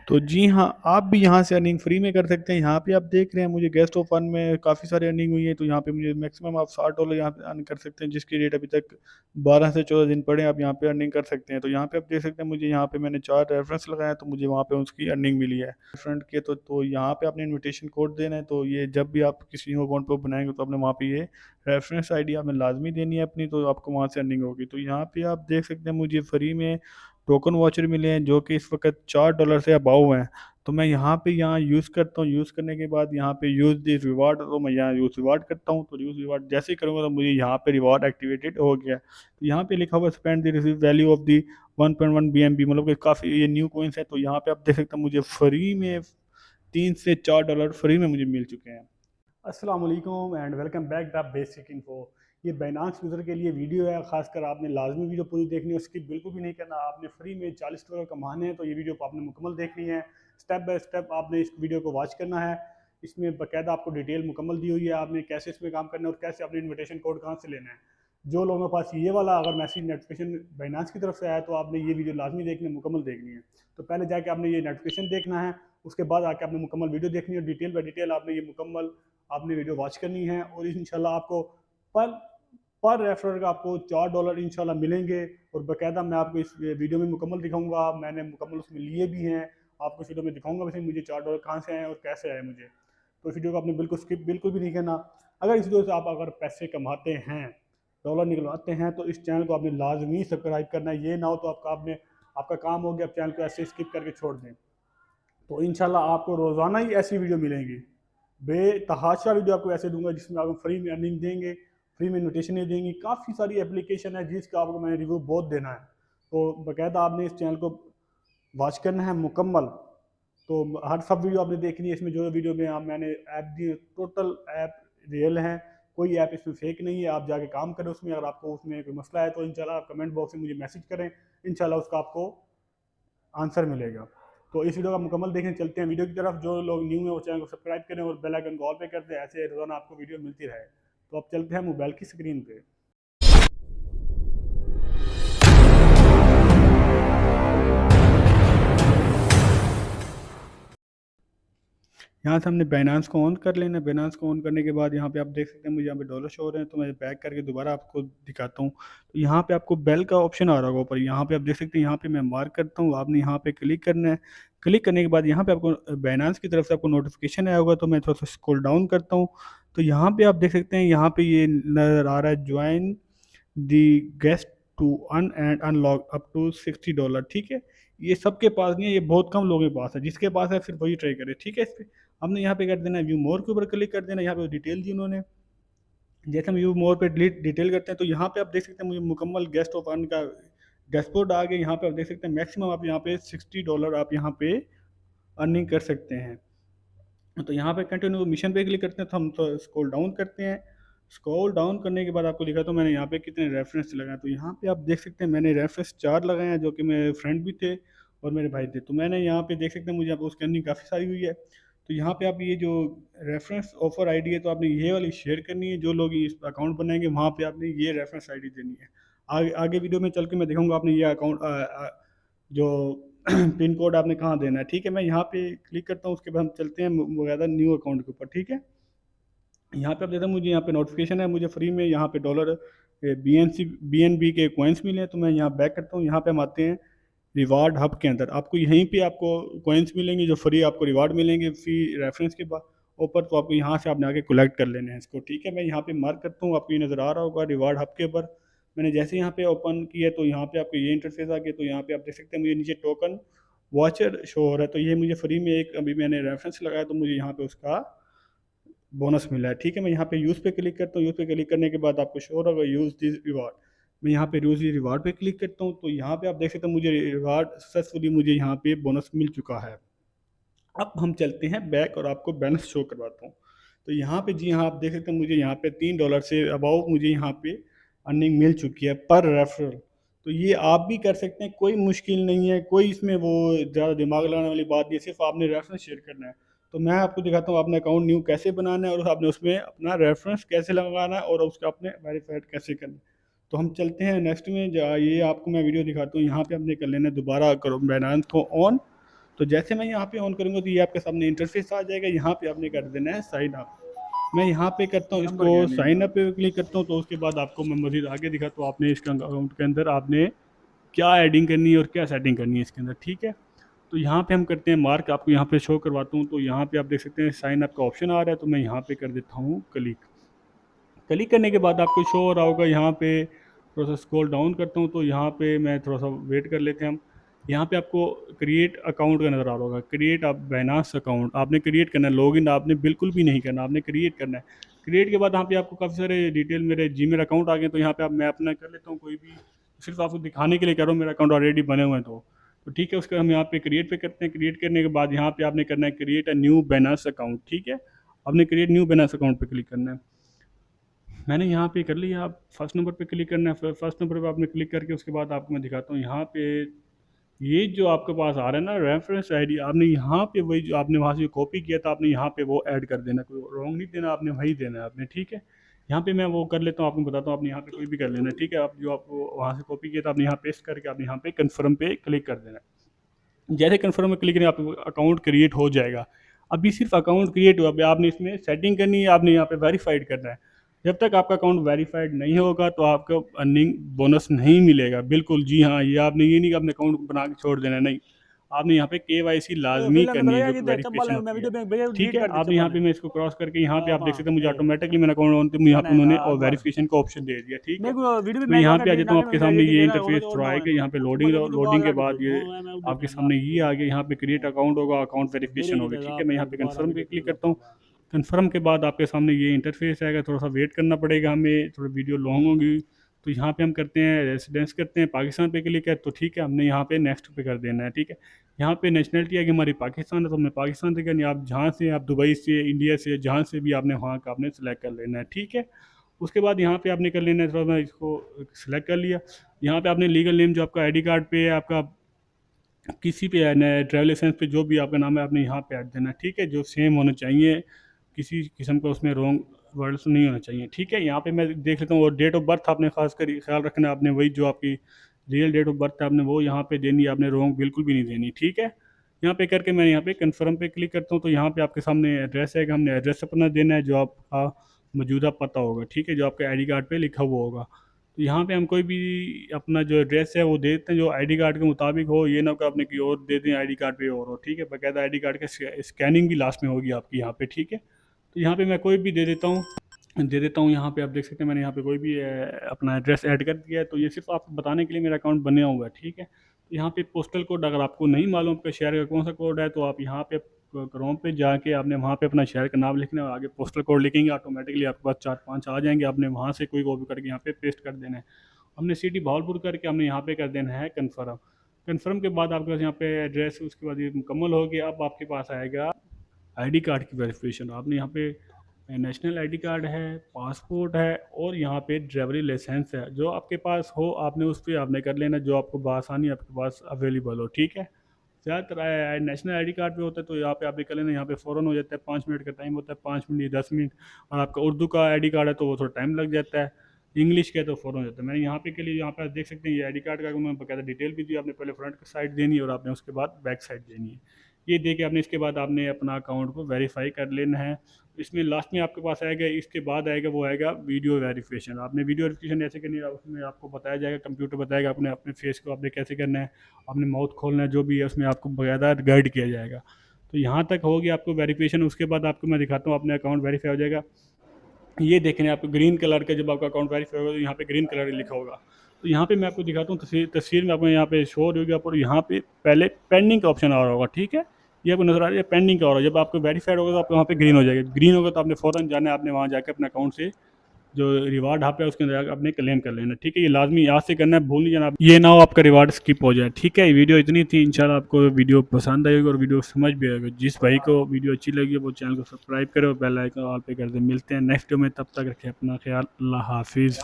तो जी हाँ, आप भी यहाँ से अर्निंग फ्री में कर सकते हैं। यहाँ पे आप देख रहे हैं मुझे गेस्ट ऑफ वन में काफ़ी सारी अर्निंग हुई है, तो यहाँ पे मुझे मैक्सिमम आप $60 यहाँ पे अर्न कर सकते हैं, जिसकी रेट अभी तक 12 से 14 दिन पड़े हैं, आप यहाँ पे अर्निंग कर सकते हैं। तो यहाँ पे आप देख सकते हैं मुझे यहाँ पे मैंने 4 रेफरेंस लगाया, तो मुझे वहाँ पे उसकी अर्निंग मिली है फ्रंट के। तो यहाँ पे आपने इन्विटेशन कोड देना है, तो ये जब भी आप किसी न्यू अकाउंट पर बनाएंगे तो आपने वहाँ पे ये रेफरेंस आईडी आपने लाजमी देनी है अपनी, तो आपको वहाँ से अर्निंग होगी। तो यहाँ पे आप देख सकते हैं मुझे फ्री में टोकन वाचर मिले हैं, जो कि इस वक्त $4 से अबाव हैं। तो मैं यहाँ यूज़ करता हूँ, यूज़ करने के बाद यहाँ पे यूज़ दिस रिवार्ड, तो मैं यहाँ यूज़ रिवार्ड करता हूँ। तो यूज़ रिवार्ड जैसे ही करूँगा तो मुझे यहाँ पे रिवार्ड एक्टिवेटेड हो गया। तो यहाँ पे लिखा हुआ spend the receive value of the 1.1 BNB, मतलब कि काफ़ी ये न्यू कॉइन्स है। तो यहाँ पे आप देख सकते हैं मुझे फ्री में $3 से $4 फ्री में मुझे मिल चुके हैं। अस्सलाम वालेकुम and welcome back the basic info. ये बाइनांस यूज़र के लिए वीडियो है, खासकर आपने लाजमी वीडियो पूरी देखनी है, उसकी बिल्कुल भी नहीं करना। आपने फ्री में $40 कमाने हैं तो ये वीडियो को आपने मुकम्मल देखनी है। स्टेप बाय स्टेप आपने इस वीडियो को वॉच करना है। इसमें बाकायदा आपको डिटेल मुकम्मल दी हुई है, आपने कैसे इसमें काम करना है और कैसे आपने इन्विटेशन कोड कहाँ से लेना है। जो लोगों के पास ये वाला अगर मैसेज नोटिफिकेशन बाइनांस की तरफ से आया तो आपने ये वीडियो लाजमी देखनी है, मुकम्मल देखनी है। तो पहले जाके आपने ये नोटिफिकेशन देखना है, उसके बाद आके आपने मुकम्मल वीडियो देखनी है, डिटेल बाय डिटेल आपने ये मुकम्मल आपने वीडियो वॉच करनी है। और इंशाल्लाह आपको पर पर रेफरर का आपको $4 इंशाल्लाह मिलेंगे। और बाकायदा मैं आपको इस वीडियो में मुकम्मल दिखाऊंगा, मैंने मुकम्मल उसमें लिए भी हैं, आपको इस वीडियो में दिखाऊंगा वैसे मुझे $4 कहाँ से आए और कैसे आए मुझे। तो इस वीडियो को आपने बिल्कुल स्किप बिल्कुल भी नहीं करना। अगर इस वीडियो से आप अगर पैसे कमाते हैं, डॉलर निकलवाते हैं, तो इस चैनल को आपने लाजमी सब्सक्राइब करना है। ये ना हो तो आपका काम हो गया, आप चैनल को ऐसे स्किप करके छोड़ दें। तो इंशाल्लाह आपको रोज़ाना ही ऐसी वीडियो मिलेंगी, बेतहाशा वीडियो आपको ऐसे दूंगा जिसमें आपको फ्री में अर्निंग देंगे, फ्री में नोटिफिकेशन देंगी। काफ़ी सारी एप्लीकेशन है जिसका आपको मैंने रिव्यू बहुत देना है। तो बाकायदा आपने इस चैनल को वॉच करना है मुकम्मल। तो हर सब वीडियो आपने देखनी है। इसमें जो वीडियो में मैंने ऐप दी, टोटल ऐप रियल हैं, कोई ऐप इसमें फेक नहीं है। आप जाके काम करें उसमें। अगर आपको उसमें कोई मसला है तो इंशाल्लाह आप कमेंट बॉक्स में मुझे मैसेज करें, इंशाल्लाह उसका आपको आंसर मिलेगा। तो इस वीडियो का मुकम्मल देखने चलते हैं वीडियो की तरफ। जो लोग न्यू है वो चैनल को सब्सक्राइब करें और बेल आइकन को ऑल पे कर दें, ऐसे रोजाना आपको वीडियो मिलती रहे। तो अब चलते हैं मोबाइल की स्क्रीन पे। यहाँ से हमने बाइनांस को ऑन कर लेना है। बाइनांस को ऑन करने के बाद यहाँ पे आप देख सकते हैं मुझे यहाँ पे डॉलर शो हो रहे हैं। तो मैं बैक करके दोबारा आपको दिखाता हूँ। तो यहाँ पे आपको बेल का ऑप्शन आ रहा होगा ऊपर, यहाँ पे आप देख सकते हैं। यहाँ पे मैं मार्क करता हूँ, आपने यहाँ पे क्लिक करना है। क्लिक करने के बाद यहाँ पे आपको बाइनांस की तरफ से आपको नोटिफिकेशन आया होगा। तो मैं थोड़ा सा स्क्रॉल डाउन करता हूँ। तो यहाँ पे आप देख सकते हैं, यहाँ पे ये नज़र आ रहा है join the guest to earn and unlock up to $60। ठीक है, ये सबके पास नहीं है, ये बहुत कम लोगों के पास है। जिसके पास है फिर वही ट्राई करे। ठीक है, इस पर हमने यहाँ पे कर देना है व्यू मोर के ऊपर क्लिक कर देना। यहाँ पे डिटेल दी उन्होंने। जैसे हम व्यू मोर पे डिटेल करते हैं तो यहाँ पे आप देख सकते हैं मुझे मुकम्मल गेस्ट ऑफ अर्न का डैशबोर्ड आ गया। यहाँ पे आप देख सकते हैं मैक्सिमम आप यहाँ पे $60 आप यहाँ पे अर्निंग कर सकते हैं। तो यहाँ पे कंटिन्यू मिशन पे क्लिक करते हैं, तो हम तो स्क्रॉल डाउन करते हैं। स्क्रॉल डाउन करने के बाद आपको दिखा तो मैंने यहाँ पे कितने रेफरेंस लगाए। तो यहाँ पे आप देख सकते हैं मैंने रेफरेंस 4 लगाए हैं, जो कि मेरे फ्रेंड भी थे और मेरे भाई थे। तो मैंने यहाँ पे देख सकते हैं मुझे यहाँ पे उसकी अर्निंग काफ़ी सारी हुई है। तो यहाँ पे आप ये जो रेफरेंस ऑफर आईडी है, तो आपने ये वाली शेयर करनी है। जो लोग इस अकाउंट बनाएंगे वहाँ पे आपने ये रेफरेंस आईडी देनी है। आगे आगे वीडियो में चल के मैं दिखाऊंगा आपने ये अकाउंट जो पिन कोड आपने कहाँ देना है। ठीक है, मैं यहाँ पे क्लिक करता हूँ, उसके बाद हम चलते हैं वगैरह न्यू अकाउंट के ऊपर। ठीक है, यहाँ पे आप देखते हैं मुझे यहाँ पे नोटिफिकेशन है, मुझे फ्री में यहाँ पे डॉलर BNB के कॉइन्स मिले हैं। तो मैं यहाँ बैक करता हूँ। यहाँ पे हम आते हैं रिवार्ड हब के अंदर। आपको यहीं पे आपको कॉइन्स मिलेंगे, जो फ्री आपको रिवार्ड मिलेंगे फी रेफरेंस के बाद ऊपर। तो आपको यहाँ से आपने आके कलेक्ट कर लेने हैं इसको। ठीक है, मैं यहाँ पे मार्क करता हूँ, आपको ये नज़र आ रहा होगा रिवार्ड हब के ऊपर। मैंने जैसे यहाँ पे ओपन किया तो यहाँ पे आपको ये इंटरफेस आ गया। तो यहाँ पे आप देख सकते हैं मुझे नीचे टोकन वॉचर शो हो रहा है। तो ये मुझे फ्री में एक अभी मैंने रेफरेंस लगाया, तो मुझे यहाँ पे उसका बोनस मिला है। ठीक है, मैं यहाँ पे यूज़ पे क्लिक करता हूँ। यूज़ पे क्लिक करने के बाद आपको शो होगा यूज़ दिस रिवार्ड। मैं यहाँ पे यूज़ रिवार्ड पे क्लिक करता हूँ। तो यहाँ पे आप देख सकते हैं मुझे रिवार्ड सक्सेसफुली मुझे यहाँ पे बोनस मिल चुका है। अब हम चलते हैं बैक और आपको बैलेंस शो करवाता हूँ। तो यहाँ पे जी हाँ, आप देख सकते हैं मुझे यहाँ पे $3 से अबाउ मुझे यहाँ पे अर्निंग मिल चुकी है पर रेफरल। तो ये आप भी कर सकते हैं, कोई मुश्किल नहीं है, कोई इसमें वो ज़्यादा दिमाग लगाने वाली बात नहीं है, सिर्फ आपने रेफरेंस शेयर करना है। तो मैं आपको दिखाता हूँ आपने अकाउंट न्यू कैसे बनाना है और आपने उसमें अपना रेफरेंस कैसे लगाना है और उसका आपने वेरीफाइड कैसे करना है। तो हम चलते हैं नेक्स्ट में। ये आपको मैं वीडियो दिखाता हूँ। यहाँ पे हमने कर लेना है दोबारा करो बाइनांस को ऑन। तो जैसे मैं यहाँ पे ऑन करूँगा तो ये आपके सामने इंटरफेस आ जाएगा। यहाँ पे आपने कर देना है साइन अप। मैं यहाँ पे करता हूँ नंबर इसको क्या है साइन अप पे क्लिक करता हूँ, तो उसके बाद आपको मैं मज़ीद आगे दिखाता हूँ आपने इसका अकाउंट के अंदर आपने क्या एडिंग करनी है और क्या सेटिंग करनी है इसके अंदर, ठीक है। तो यहाँ पे हम करते हैं मार्क, आपको यहाँ पे शो करवाता हूँ। तो यहाँ पे आप देख सकते हैं साइन अप का ऑप्शन आ रहा है, तो मैं यहाँ पे कर देता हूँ क्लिक। क्लिक करने के बाद आपको शो हो रहा होगा यहाँ पे, थोड़ा सा स्क्रॉल डाउन करता हूँ तो यहाँ पे मैं थोड़ा सा वेट कर लेते हैं हम। यहाँ पे आपको क्रिएट अकाउंट का नज़र आ रहा होगा, क्रिएट आप बाइनांस अकाउंट आपने क्रिएट करना है, लॉगिन आपने बिल्कुल भी नहीं करना, आपने क्रिएट करना है। क्रिएट के बाद यहाँ पे आपको काफ़ी सारे डिटेल मेरे जीमेल अकाउंट आ गए, तो यहाँ पे आप मैं अपना कर लेता हूँ कोई भी, सिर्फ आपको दिखाने के लिए कर रहा हूँ, मेरा अकाउंट ऑलरेडी बने हुए हैं। तो ठीक है, उसका हम यहाँ पे क्रिएट पे करते हैं। क्रिएट करने के बाद यहाँ पे आपने करना है create a new Binance account, ठीक है। आपने क्रिएट न्यू बाइनांस अकाउंट पे क्लिक करना है। मैंने यहाँ पे कर लिया, आप फर्स्ट नंबर पे क्लिक करना है। फर्स्ट नंबर पे आपने क्लिक करके उसके बाद आपको मैं दिखाता हूँ यहाँ पे ये जो आपके पास आ रहा है ना रेफरेंस आईडी, आपने यहाँ पे वही जो आपने वहाँ से कॉपी किया था आपने यहाँ पे वो ऐड कर देना, कोई रॉन्ग नहीं देना, आपने वही देना है आपने, ठीक है। यहाँ पे मैं वो कर लेता हूँ, आपको बताता हूँ, आपने यहाँ पे कोई भी कर लेना है, ठीक है। आप जो आपको वहाँ से कॉपी किया था आपने यहाँ पेस्ट करके आपने यहाँ पे कन्फर्म पे क्लिक कर देना है। जैसे कन्फर्म में क्लिक करें आपको अकाउंट क्रिएट हो जाएगा। अभी सिर्फ अकाउंट क्रिएट हुआ, अभी आपने इसमें सेटिंग करनी है, आपने यहाँ पे वेरीफाइड करना है। जब तक आपका अकाउंट वेरीफाइड नहीं होगा तो आपको अर्निंग बोनस नहीं मिलेगा, बिल्कुल जी हाँ। ये आपने ये नहीं कि आपने अकाउंट बना के छोड़ देना, नहीं, आपने यहाँ पे केवाईसी लाजमी फिर करनी है बताया जो कि कि चप्पल वेरिफिकेशन मैं होती है, वीडियो में भैया ठीक डिलीट है। कर दी आपने यहाँ चप्पल पे मैं इसको क्रॉस करके यहाँ पे आप देख हाँ सकते हैं मुझे ए ऑटोमेटिकली मेरा अकाउंट ऑन, तो यहाँ पे मैंने उन्होंने कहा और अकबर वेरिफिकेशन का ऑप्शन दे दिया, ठीक है। मेरे को वीडियो में तो मैं यहाँ लगा पे आ डिलीट जाता ना हूँ, कर आपके मैं सामने एडिट ये देना होगा इंटरफेस तो और थोड़ा ना आएगा, यहाँ पे लोडिंग चप्पल वीडियो लोडिंग बाहर के कर दी बाद ये मैं आपके सामने ये आ गया, यहाँ पे क्रिएट अकाउंट होगा, अकाउंट वेरिफिकेशन मेरे की होगी, ठीक जगह है। मैं पे यहाँ पे दोबारा कन्फर्म पे वीडियो क्लिक कर करता हूँ। पाऊंगा कन्फर्म के बाद आपके सामने ये इंटरफेस आएगा, थोड़ा सा वेट करना पड़ेगा हमें, थोड़ा वीडियो लॉन्ग होगी। तो यहाँ पे हम करते हैं रेसिडेंस करते हैं, पाकिस्तान पे क्लिक है, तो ठीक है हमने यहाँ पे नेक्स्ट पे कर देना है, ठीक है। यहाँ पे नेशनलिटी है कि हमारी पाकिस्तान है, तो हमने पाकिस्तान से करनी है। आप जहाँ से, आप दुबई से, इंडिया से, जहाँ से भी आपने वहाँ का आपने सेलेक्ट कर लेना है, ठीक है। उसके बाद यहाँ पे आपने कर लेना है, थोड़ा मैं इसको सिलेक्ट कर लिया। यहाँ पे आपने लीगल नेम जो आपका आईडी कार्ड पे है, आपका किसी पे है ट्रैवल लाइसेंस पे जो भी आपका नाम है आपने यहाँ पे ऐड देना है, ठीक है। जो सेम होना चाहिए, किसी किस्म का उसमें रॉन्ग वर्ड्स नहीं होना चाहिए, ठीक है। यहाँ पे मैं देख लेता हूँ, और डेट ऑफ बर्थ आपने खास कर ख्याल रखना है, आपने वही जो आपकी रियल डेट ऑफ बर्थ है आपने वो यहाँ पे देनी है, आपने रॉन्ग बिल्कुल भी नहीं देनी, ठीक है। यहाँ पे करके मैं यहाँ पे कन्फर्म पे क्लिक करता हूँ, तो यहाँ पे आपके सामने एड्रेस है कि हमने एड्रेस अपना देना है जो आपका मौजूदा पता होगा, ठीक है, जो आपके आईडी कार्ड पे लिखा हुआ होगा। तो यहाँ पे हम कोई भी अपना जो एड्रेस है वो दे देते हैं जो आईडी कार्ड के मुताबिक हो, ये ना कि आपने की और दे दें आईडी कार्ड पे और हो, ठीक है। बाकायदा आईडी कार्ड का स्कैनिंग भी लास्ट में होगी आपकी यहाँ पे, ठीक है। तो यहाँ पे मैं कोई भी दे देता हूँ यहाँ पे आप देख सकते हैं मैंने यहाँ पे कोई भी अपना एड्रेस ऐड कर दिया है। तो ये सिर्फ आपको बताने के लिए मेरा अकाउंट बने हुआ है, ठीक है। तो यहाँ पे पोस्टल कोड अगर आपको नहीं मालूम आपका शहर का कौन सा कोड है, तो आप यहाँ पे क्रोम पे जाके आपने वहाँ पे अपना शहर का नाम लिखना है, आगे पोस्टल कोड लिखेंगे, ऑटोमेटिकली आपके पास 4-5 आ जाएंगे, आपने वहाँ से कोई कॉपी करके यहाँ पे पेस्ट कर देना है। हमने सिटी भावलपुर करके हमने यहाँ पे कर देना है कन्फर्म। कन्फर्म के बाद आपके पास यहाँ पे एड्रेस, उसके बाद ये मुकम्मल हो गया। अब आपके पास आएगा आईडी कार्ड की वेरिफिकेशन। आपने यहाँ पे नेशनल आईडी कार्ड है, पासपोर्ट है, और यहाँ पे ड्राइवरी लाइसेंस है, जो आपके पास हो आपने उस पर आपने कर लेना, जो आपको बआसानी आपके पास अवेलेबल हो, ठीक है। ज़्यादातर नेशनल आईडी कार्ड पे होता है तो यहाँ पे आप कर लेना, यहाँ पे फ़ौरन हो जाता है, 5 मिनट का टाइम होता है, 5 मिनट 10 मिनट। और आपका उर्दू का आईडी कार्ड है तो वो थोड़ा टाइम लग जाता है, इंग्लिश का है तो फ़ौरन हो जाता है। मैंने यहाँ पे के लिए यहाँ पे आप देख सकते हैं ये आईडी कार्ड का मैं बकायदा डिटेल भी दी, आपने पहले फ्रंट साइड देनी है और आपने उसके बाद बैक साइड देनी है। ये दे के आपने इसके बाद आपने अपना अकाउंट को वेरीफाई कर लेना है। इसमें लास्ट में आपके पास आएगा, इसके बाद आएगा वो आएगा वीडियो वेरिफिकेशन। आपने वीडियो वेरिफिकेशन ऐसे करनी है, उसमें आपको बताया जाएगा, कंप्यूटर बताएगा आपने अपने फेस को आपने कैसे करना है, आपने माउथ खोलना है, जो भी है उसमें आपको बाकायदा गाइड किया जाएगा। तो यहाँ तक हो गया आपको वेरिफिकेशन। उसके बाद आपको मैं दिखाता हूँ अपने अकाउंट वेरीफाई हो जाएगा। ये देखने आपको ग्रीन कलर का जब आपका अकाउंट वेरीफाई होगा तो यहाँ पे ग्रीन कलर लिखा होगा। तो यहाँ पे मैं आपको दिखाता हूँ तस्वीर में आपको यहाँ पे शो हो रही होगी आपको, यहाँ पे पहले पेंडिंग का ऑप्शन आ रहा होगा, ठीक है। ये आपको नजर आ रहा है पेंडिंग का हो रहा है, जब आपको वेरीफाइड होगा तो आपको वहाँ पे ग्रीन हो जाएगा। ग्रीन होगा तो आपने फ़ौरन जाना है, आपने वहाँ जाकर अपने अकाउंट से जो रिवार्ड यहाँ पे है उसके अंदर आपने क्लेम कर लेना, ठीक है। ये लाजमी आज से करना है, भूल नहीं जाना, ये ना हो आपका रिवार्ड स्किप हो जाए, ठीक है। वीडियो इतनी थी, इंशाल्लाह आपको वीडियो पसंद आएगी और वीडियो समझ भी आएगा। जिस भाई को वीडियो अच्छी लगी वो चैनल को सब्सक्राइब करे और बेल आइकन ऑल पे कर दे। मिलते हैं नेक्स्ट वीडियो में, तब तक रखें अपना ख्याल, अल्लाह हाफिज़।